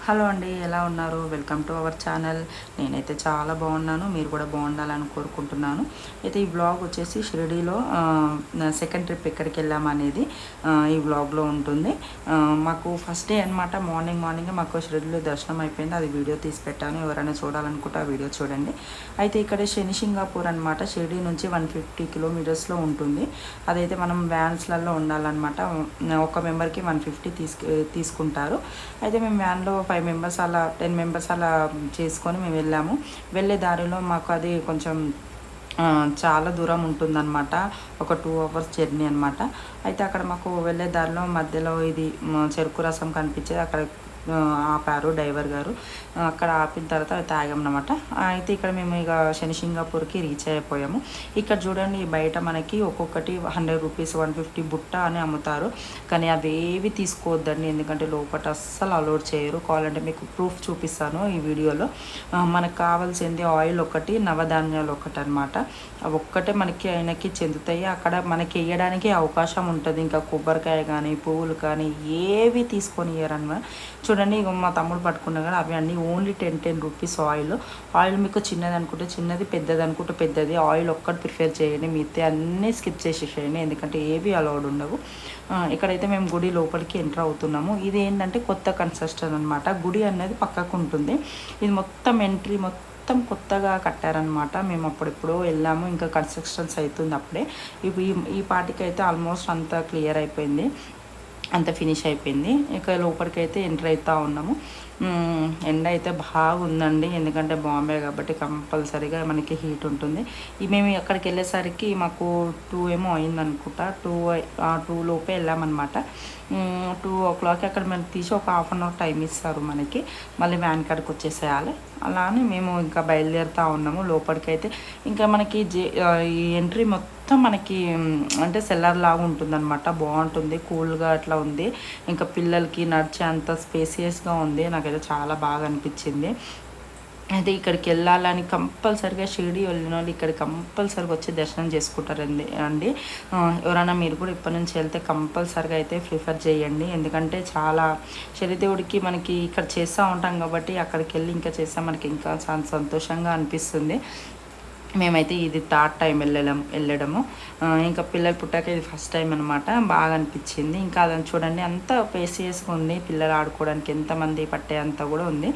Hello అండి, ఎలా ఉన్నారు? Welcome to our channel. నేనైతే చాలా బాగున్నాను, మీరు కూడా బాగుండాలని కోరుకుంటున్నాను. అయితే ఈ వ్లాగ్ వచ్చేసి షిరిడీలో సెకండ్ ట్రిప్ ఎక్కడికి వెళ్ళామనేది ఈ వ్లాగ్లో ఉంటుంది. మాకు ఫస్ట్ డే అనమాట. మార్నింగ్ మాకు షిరిడీలో దర్శనం అయిపోయింది. అది వీడియో తీసి పెట్టాను, ఎవరైనా చూడాలనుకుంటే ఆ వీడియో చూడండి. అయితే ఇక్కడ శనిసింగాపూర్ అనమాట, షిరిడీ నుంచి 150 కిలోమీటర్స్లో ఉంటుంది. అదైతే మనం వ్యాన్స్లలో ఉండాలన్నమాట. ఒక మెంబర్కి 150 తీసుకుంటారు. అయితే మేము వ్యాన్లో 5 మెంబర్స్ అలా 10 మెంబర్స్ అలా చేసుకొని మేము వెళ్ళాము. వెళ్ళే దారిలో మాకు అది కొంచెం చాలా దూరం ఉంటుందన్నమాట. ఒక 2 అవర్స్ జర్నీ అనమాట. అయితే అక్కడ మాకు వెళ్ళే దారిలో మధ్యలో ఇది చెరుకు రసం కనిపించేది. అక్కడ ఆపారు డ్రైవర్ గారు. అక్కడ ఆపిన తర్వాత అవి తాగామన్నమాట. అయితే ఇక్కడ మేము ఇక శనిసింగాపూర్కి రీచ్ అయిపోయాము. ఇక్కడ చూడండి, బయట మనకి ఒక్కొక్కటి 100 రూపీస్ 150 బుట్ట అని అమ్ముతారు. కానీ అవేవి తీసుకోవద్దండి, ఎందుకంటే లోపల అస్సలు అలౌడ్ చేయరు. కావాలంటే మీకు ప్రూఫ్ చూపిస్తాను ఈ వీడియోలో. మనకు కావాల్సింది ఆయిల్ ఒకటి, నవధాన్యాలు ఒకటి అనమాట. అవి ఒక్కటే మనకి ఆయనకి చెందుతాయి. అక్కడ మనకి వేయడానికి అవకాశం ఉంటుంది. ఇంకా కొబ్బరికాయ కానీ పువ్వులు కానీ ఏవి తీసుకొని ఇయ్యారన్నమాట. చూడండి, ఇక మా తమ్ముడు పట్టుకున్నా కానీ అవి అన్నీ ఓన్లీ 10 రూపీస్ ఆయిల్ మీకు చిన్నది అనుకుంటే చిన్నది, పెద్దది అనుకుంటే పెద్దది. ఆయిల్ ఒక్కటి ప్రిఫర్ చేయండి, మిగతా అన్నీ స్కిప్ చేసేసేయండి, ఎందుకంటే ఏవి అలౌడ్ ఉండవు. ఇక్కడైతే మేము గుడి లోపలికి ఎంటర్ అవుతున్నాము. ఇది ఏంటంటే కొత్త కన్స్ట్రక్షన్ అనమాట. గుడి అనేది పక్కకు ఉంటుంది. ఇది మొత్తం ఎంట్రీ మొత్తం కొత్తగా కట్టారనమాట. మేము అప్పుడెప్పుడో వెళ్ళాము, ఇంకా కన్స్ట్రక్షన్స్ అవుతుంది అప్పుడే. ఈ పార్టీకి అయితే ఆల్మోస్ట్ అంతా క్లియర్ అయిపోయింది, అంత ఫినిష్ అయిపోయింది. ఇక లోపలికి అయితే ఎంటర్ అవుతూ ఉన్నాము. ఎండ అయితే బాగుందండి, ఎందుకంటే బాంబే కాబట్టి కంపల్సరీగా మనకి హీట్ ఉంటుంది. మేము అక్కడికి వెళ్ళేసరికి మాకు 2 ఏమో అయిందనుకుంటా. 2 లోపే వెళ్ళామన్నమాట. 2 o'clock అక్కడ మనం తీసి ఒక ½ అన్ అవర్ టైం ఇస్తారు మనకి, మళ్ళీ వ్యాన్ కాడికి వచ్చేసేయాలి. అలా అని మేము ఇంకా బయలుదేరుతూ ఉన్నాము లోపలికి. అయితే ఇంకా మనకి ఈ ఎంట్రీ మొత్తం మనకి అంటే సెల్లర్ లాగా ఉంటుందన్నమాట. బాగుంటుంది, కూల్గా అట్లా ఉంది. ఇంకా పిల్లలకి నడిచే అంత స్పేసియస్గా ఉంది. నాకైతే చాలా బాగా అనిపించింది. అయితే ఇక్కడికి వెళ్ళాలని కంపల్సరిగా షిరిడి వెళ్ళిన వాళ్ళు ఇక్కడ కంపల్సరిగా వచ్చి దర్శనం చేసుకుంటారండి. ఎవరైనా మీరు కూడా ఇప్పటి నుంచి వెళ్తే కంపల్సరిగా అయితే ప్రిఫర్ చేయండి, ఎందుకంటే చాలా శనిదేవుడికి మనకి ఇక్కడ చేస్తూ ఉంటాం కాబట్టి అక్కడికి వెళ్ళి ఇంకా చేస్తే మనకి ఇంకా చాలా సంతోషంగా అనిపిస్తుంది. మేమైతే ఇది థర్డ్ టైం వెళ్ళడము. ఇంకా పిల్లలు పుట్టాక ఇది ఫస్ట్ టైం అనమాట. బాగా అనిపించింది. ఇంకా అదని చూడండి, అంత పేసియస్గా ఉంది. పిల్లలు ఆడుకోవడానికి ఎంతమంది పట్టే అంతా కూడా ఉంది.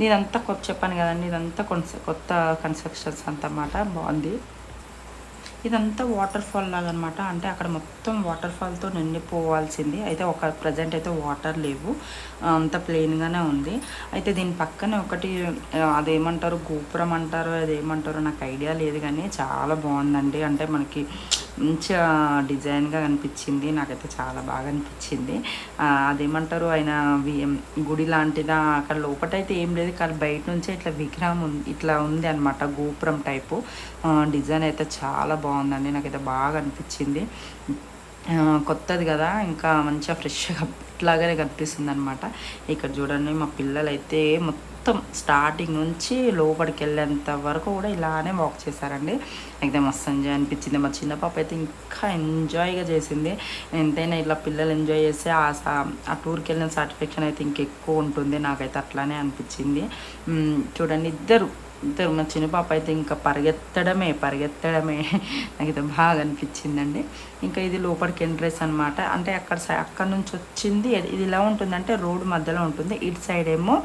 ఇదంతా చెప్పాను కదండి, ఇదంతా కొత్త కన్స్ట్రక్షన్స్ అంతమాట. బాగుంది. ఇదంతా వాటర్ ఫాల్ లాగా అనమాట. అంటే అక్కడ మొత్తం వాటర్ ఫాల్తో నిండిపోవాల్సింది. అయితే ప్రజెంట్ అయితే వాటర్ లేవు, అంత ప్లెయిన్గానే ఉంది. అయితే దీని పక్కనే ఒకటి అదేమంటారు, గోపురం అంటారు, అదేమంటారో నాకు ఐడియా లేదు, కానీ చాలా బాగుందండి. అంటే మనకి మంచిగా డిజైన్గా కనిపించింది. నాకైతే చాలా బాగా అనిపించింది. అదేమంటారు, ఆయన గుడి లాంటిదా. అక్కడ లోపటైతే ఏం లేదు, కానీ బయట నుంచే ఇట్లా విగ్రహం ఇట్లా ఉంది అనమాట, గోపురం టైపు. డిజైన్ అయితే చాలా బాగుందండి, నాకైతే బాగా అనిపించింది. కొత్తది కదా, ఇంకా మంచిగా ఫ్రెష్గా ఇట్లాగానే కనిపిస్తుంది అనమాట. ఇక్కడ చూడండి, మా పిల్లలు అయితే మొత్తం స్టార్టింగ్ నుంచి లోపలికి వెళ్ళేంత వరకు కూడా ఇలానే వాక్ చేశారండి. అయితే మస్తు ఎంజాయ్ అనిపించింది. మా చిన్న పాప అయితే ఇంకా ఎంజాయ్గా చేసింది. ఎంతైనా ఇలా పిల్లలు ఎంజాయ్ చేస్తే ఆ టూర్కి వెళ్ళిన సాటిస్ఫాక్షన్ అయితే ఇంకెక్కువ ఉంటుంది. నాకైతే అట్లానే అనిపించింది. చూడండి, ఇద్దరు మా చిన్న పాప అయితే ఇంకా పరిగెత్తడమే. నాకైతే బాగా అనిపించిందండి. ఇంకా ఇది లోపలికి ఎంట్రెన్స్ అనమాట. అంటే అక్కడ నుంచి వచ్చింది. ఇది ఇలా ఉంటుందంటే రోడ్డు మధ్యలో ఉంటుంది. ఇటు సైడ్ ఏమో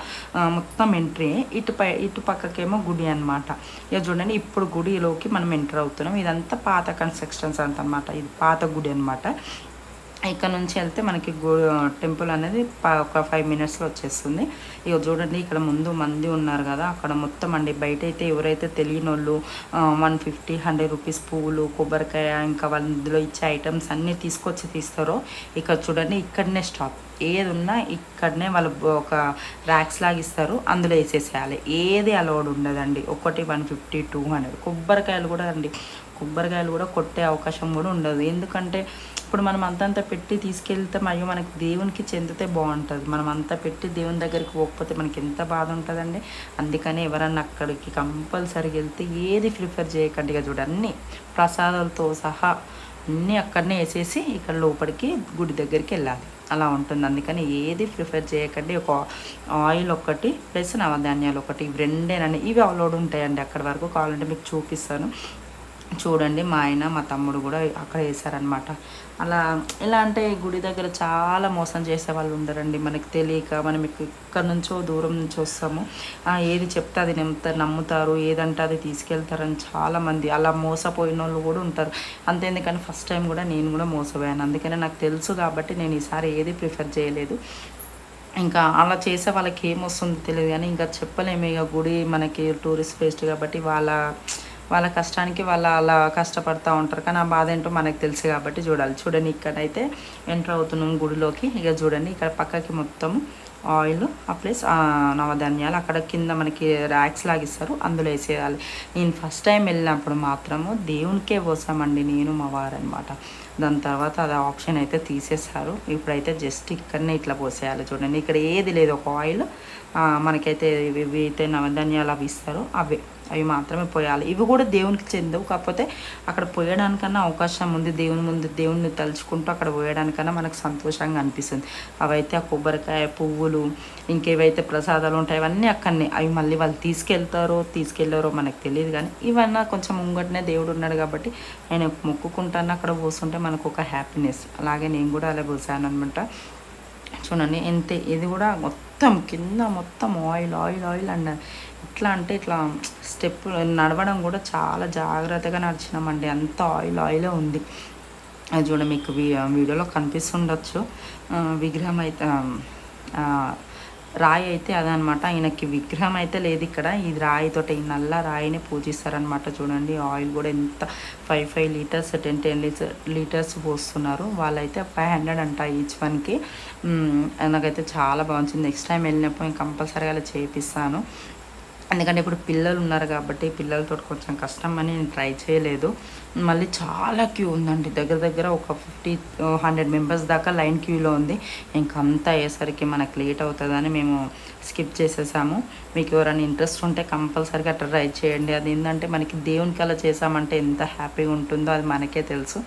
మొత్తం ఎంట్రీ, ఇటు పక్కకేమో గుడి అనమాట. ఇక చూడండి, ఇప్పుడు గుడిలోకి మనం ఎంటర్ అవుతున్నాం. ఇదంతా పాత కన్స్ట్రక్షన్స్ అంతమాట. ఇది పాత గుడి అనమాట. ఇక్కడ నుంచి వెళ్తే మనకి టెంపుల్ అనేది ఒక 5 మినిట్స్లో వచ్చేస్తుంది. ఇక చూడండి, ఇక్కడ ముందు మంది ఉన్నారు కదా, అక్కడ మొత్తం అండి. బయట అయితే ఎవరైతే తెలియని వాళ్ళు 150 100 రూపీస్ పువ్వులు, కొబ్బరికాయ, ఇంకా వాళ్ళు ఇందులో ఇచ్చే ఐటమ్స్ అన్నీ తీసుకొచ్చి తీస్తారో ఇక్కడ చూడండి, ఇక్కడనే స్టాప్. ఏది ఉన్నా ఇక్కడనే వాళ్ళు ఒక ర్యాక్స్ లాగా ఇస్తారు, అందులో వేసేసేయాలి. ఏది అలౌడ్ ఉండదండి. ఒకటి 150 200. కొబ్బరికాయలు కూడా కొట్టే అవకాశం కూడా ఉండదు. ఎందుకంటే ఇప్పుడు మనం అంతంత పెట్టి తీసుకెళ్తే అయ్యో మనకి దేవునికి చెందితే బాగుంటుంది. మనం అంతా పెట్టి దేవుని దగ్గరికి పోకపోతే మనకి ఎంత బాధ ఉంటుందండి. అందుకని ఎవరన్నా అక్కడికి కంపల్సరీగా వెళ్తే ఏది ప్రిఫర్ చేయకండి. ఇక చూడండి, అన్నీ ప్రసాదాలతో సహా అన్నీ అక్కడనే వేసేసి ఇక్కడ లోపలికి గుడి దగ్గరికి వెళ్ళాలి. అలా ఉంటుంది. అందుకని ఏది ప్రిఫర్ చేయకండి. ఒక ఆయిల్ ఒకటి ప్లస్ నవధాన్యాలు ఒకటి, ఇవి రెండేనండి. ఇవి అలౌడ్ ఉంటాయండి అక్కడి వరకు. కావాలంటే మీకు చూపిస్తాను చూడండి. మా ఆయన మా తమ్ముడు కూడా అక్కడ వేసారనమాట. అలా ఎలా అంటే గుడి దగ్గర చాలా మోసం చేసే వాళ్ళు ఉండరండి. మనకి తెలియక మనం ఇక్కడ నుంచో దూరం నుంచి వస్తాము, ఏది చెప్తే అది నమ్ముతారు, ఏదంటే అది తీసుకెళ్తారని చాలామంది అలా మోసపోయిన వాళ్ళు కూడా ఉంటారు. అంతేందుకని ఫస్ట్ టైం కూడా నేను కూడా మోసపోయాను. అందుకనే నాకు తెలుసు కాబట్టి నేను ఈసారి ఏది ప్రిఫర్ చేయలేదు. ఇంకా అలా చేసే వాళ్ళకి ఏమొస్తుందో తెలియదు కానీ ఇంకా చెప్పలేము. ఇక గుడి మనకి టూరిస్ట్ ప్లేస్ కాబట్టి వాళ్ళ కష్టానికి వాళ్ళు అలా కష్టపడుతూ ఉంటారు. కానీ ఆ బాధ ఏంటో మనకు తెలుసు కాబట్టి చూడాలి. చూడండి ఇక్కడైతే ఎంటర్ అవుతున్నాం గుడిలోకి. ఇక చూడండి ఇక్కడ పక్కకి మొత్తం ఆయిల్ ప్లస్ నవధాన్యాలు అక్కడ కింద మనకి ర్యాక్స్ లాగిస్తారు, అందులో వేసేయాలి. నేను ఫస్ట్ టైం వెళ్ళినప్పుడు మాత్రము దేవునికే పోసామండి, నేను మా వారు అనమాట. దాని తర్వాత అది ఆప్షన్ అయితే తీసేస్తారు. ఇప్పుడైతే జస్ట్ ఇక్కడనే ఇట్లా పోసేయాలి. చూడండి ఇక్కడ ఏది లేదు, ఒక ఆయిల్ మనకైతే ఇవి అయితే నవధాన్యాలు అవి ఇస్తారు, అవి మాత్రమే పోయాలి. ఇవి కూడా దేవునికి చెందవు, కాకపోతే అక్కడ పోయడానికన్నా అవకాశం ఉంది. దేవుని ముందు దేవుణ్ణి తలుచుకుంటూ అక్కడ పోయడానికన్నా మనకు సంతోషంగా అనిపిస్తుంది. అవైతే ఆ కొబ్బరికాయ, పువ్వులు, ఇంకేవైతే ప్రసాదాలు ఉంటాయి అవన్నీ అక్కడనే. అవి మళ్ళీ వాళ్ళు తీసుకెళ్ళారో మనకు తెలియదు. కానీ ఇవన్నీ కొంచెం ముంగటనే దేవుడు ఉన్నాడు కాబట్టి ఆయన మొక్కుకుంటాను అక్కడ పోస్తుంటే మనకు ఒక హ్యాపీనెస్. అలాగే నేను కూడా అలా పోసాను అనమాట. చూడండి ఎంత, ఇది కూడా మొత్తం కింద మొత్తం ఆయిల్ ఆయిల్ ఆయిల్ అండ్ ఎట్లా అంటే ఇట్లా స్టెప్ నడవడం కూడా చాలా జాగ్రత్తగా నడిచినామండి. అంత ఆయిల్ ఆయిలే ఉంది. అది చూడ మీకు వీడియోలో కనిపిస్తుండొచ్చు. విగ్రహం అయితే రాయి అయితే అదనమాట. ఆయనకి విగ్రహం అయితే లేదు ఇక్కడ. ఈ రాయితోటి, ఈ నల్ల రాయిని పూజిస్తారనమాట. చూడండి ఆయిల్ కూడా ఎంత 5 లీటర్స్ 10 లీటర్స్ పోస్తున్నారు. వాళ్ళైతే 500 అంట ఈచ్ వన్కి. నాకైతే చాలా బాగుంది. నెక్స్ట్ టైం వెళ్ళినప్పుడు కంపల్సరీగా అలా చేపిస్తాను. ఎందుకంటే ఇప్పుడు పిల్లలు ఉన్నారు కాబట్టి పిల్లలతో కొంచెం కష్టం అని నేను ట్రై చేయలేదు. మళ్ళీ చాలా క్యూ ఉందండి. దగ్గర ఒక 100 మెంబర్స్ దాకా లైన్ క్యూలో ఉంది. ఇంకంతా అయ్యేసరికి మనకు లేట్ అవుతుందని మేము స్కిప్ చేసేసాము. మీకు ఎవరైనా ఇంట్రెస్ట్ ఉంటే కంపల్సరీగా అట్లా ట్రై చేయండి. అది ఏంటంటే మనకి దేవునికి అలా చేసామంటే ఎంత హ్యాపీగా ఉంటుందో అది మనకే తెలుసు.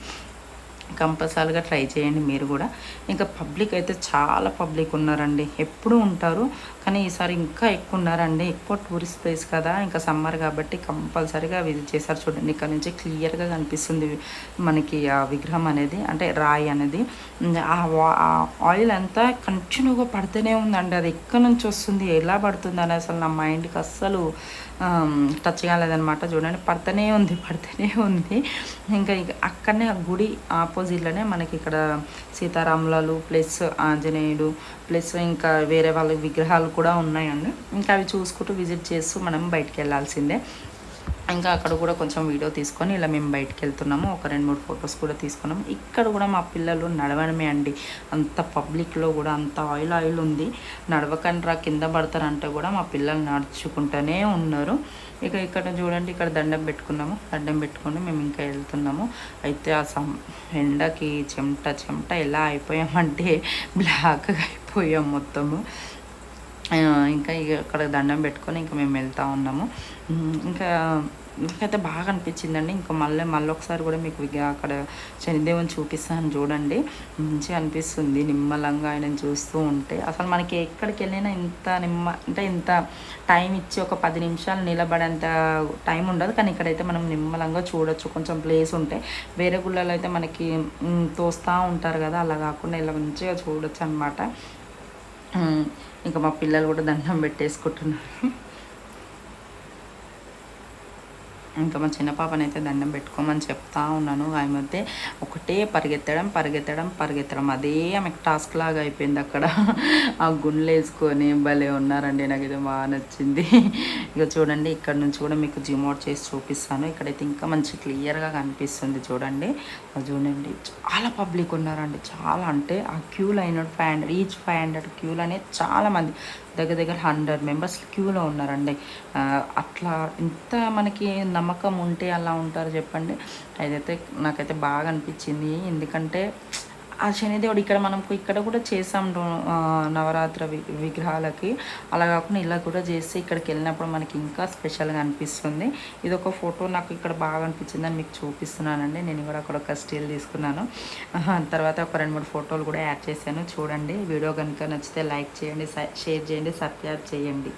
కంపల్సరీగా ట్రై చేయండి మీరు కూడా. ఇంకా పబ్లిక్ అయితే చాలా పబ్లిక్ ఉన్నారండి, ఎప్పుడూ ఉంటారు. కానీ ఈసారి ఇంకా ఎక్కువ ఉన్నారండి. ఎక్కువ టూరిస్ట్ ప్లేస్ కదా, ఇంకా సమ్మర్ కాబట్టి కంపల్సరీగా విజిట్ చేశారు. చూడండి ఇక్కడ నుంచి క్లియర్గా కనిపిస్తుంది మనకి ఆ విగ్రహం అనేది, అంటే రాయి అనేది. ఆ ఆయిల్ అంతా కంటిన్యూగా పడుతూనే ఉందండి. అది ఎక్కడి నుంచి వస్తుంది, ఎలా పడుతుంది అని అసలు నా మైండ్కి అస్సలు టచ్ కాలేదనమాట. చూడండి పడుతూనే ఉంది. ఇంకా అక్కడనే ఆ గుడి ఆపోజిట్లోనే మనకి ఇక్కడ సీతారాములు ప్లస్ ఆంజనేయుడు ప్లస్ ఇంకా వేరే వాళ్ళ విగ్రహాలు కూడా ఉన్నాయండి. ఇంకా అవి చూసుకుంటూ విజిట్ చేస్తూ మనం బయటికి వెళ్ళాల్సిందే. ఇంకా అక్కడ కూడా కొంచెం వీడియో తీసుకొని ఇలా మేము బయటికి వెళ్తున్నాము. ఒక 2-3 ఫొటోస్ కూడా తీసుకున్నాము. ఇక్కడ కూడా మా పిల్లలు నడవడమే అండి. అంత పబ్లిక్లో కూడా అంత ఆయిల్ ఉంది. నడవకండ్రా కింద పడతారంటే కూడా మా పిల్లలు నడుచుకుంటూనే ఉన్నారు. ఇక ఇక్కడ చూడండి, ఇక్కడ దండం పెట్టుకున్నాము. దండం పెట్టుకొని మేము ఇంకా వెళ్తున్నాము. అయితే ఆ ఎండకి చెమట ఎలా అయిపోయామంటే బ్లాక్గా అయిపోయాం మొత్తము. ఇంకా అక్కడ దండం పెట్టుకొని ఇంకా మేము వెళ్తూ ఉన్నాము. ఇంకా నాకైతే బాగా అనిపించిందండి. ఇంకా మళ్ళీ ఒకసారి కూడా మీకు అక్కడ శనిదేవుని చూపిస్తాను చూడండి. మంచిగా అనిపిస్తుంది నిమ్మలంగా ఆయనను చూస్తూ ఉంటే. అసలు మనకి ఎక్కడికి వెళ్ళినా అంటే ఇంత టైం ఇచ్చి ఒక 10 నిమిషాలు నిలబడేంత టైం ఉండదు. కానీ ఇక్కడైతే మనం నిమ్మలంగా చూడొచ్చు. కొంచెం ప్లేస్ ఉంటే వేరే గుళ్ళలో అయితే మనకి తోస్తూ ఉంటారు కదా, అలా కాకుండా ఇలా మంచిగా చూడొచ్చు అనమాట. ఇంకా మా పిల్లలు కూడా దండం పెట్టేసుకుంటున్నారు. ఇంకా మా చిన్న పాపనైతే దండం పెట్టుకోమని చెప్తా ఉన్నాను. ఆమె అయితే ఒకటే పరిగెత్తడం అదే ఆమెకు టాస్క్ లాగా అయిపోయింది. అక్కడ ఆ గుండ్లు వేసుకొని భలే ఉన్నారండి. నాకు ఇది బాగా నచ్చింది. ఇక చూడండి ఇక్కడ నుంచి కూడా మీకు జూమ్ అవుట్ చేసి చూపిస్తాను. ఇక్కడైతే ఇంకా మంచి క్లియర్గా కనిపిస్తుంది చూడండి. చాలా పబ్లిక్ ఉన్నారండి. చాలా అంటే ఆ క్యూ లైన్ 500 ఈచ్ 500 క్యూలు అనేది చాలామంది, దగ్గర 100 మెంబర్స్ క్యూలో ఉన్నారండి. అట్లా ఇంత మనకి నమ్మకం ఉంటే అలా ఉంటారు చెప్పండి. అదైతే నాకైతే బాగా అనిపించింది. ఎందుకంటే ఆ శనిదేవుడు ఇక్కడ మనం ఇక్కడ కూడా చేసాం నవరాత్రి విగ్రహాలకి. అలా కాకుండా ఇలా కూడా చేస్తే ఇక్కడికి వెళ్ళినప్పుడు మనకి ఇంకా స్పెషల్గా అనిపిస్తుంది. ఇది ఒక ఫోటో నాకు ఇక్కడ బాగా అనిపించిందని మీకు చూపిస్తున్నానండి. నేను కూడా అక్కడ ఒక స్టిల్ తీసుకున్నాను. తర్వాత ఒక 2-3 ఫోటోలు కూడా యాడ్ చేశాను. చూడండి. వీడియో కనుక నచ్చితే లైక్ చేయండి, షేర్ చేయండి, సబ్స్క్రైబ్ చేయండి.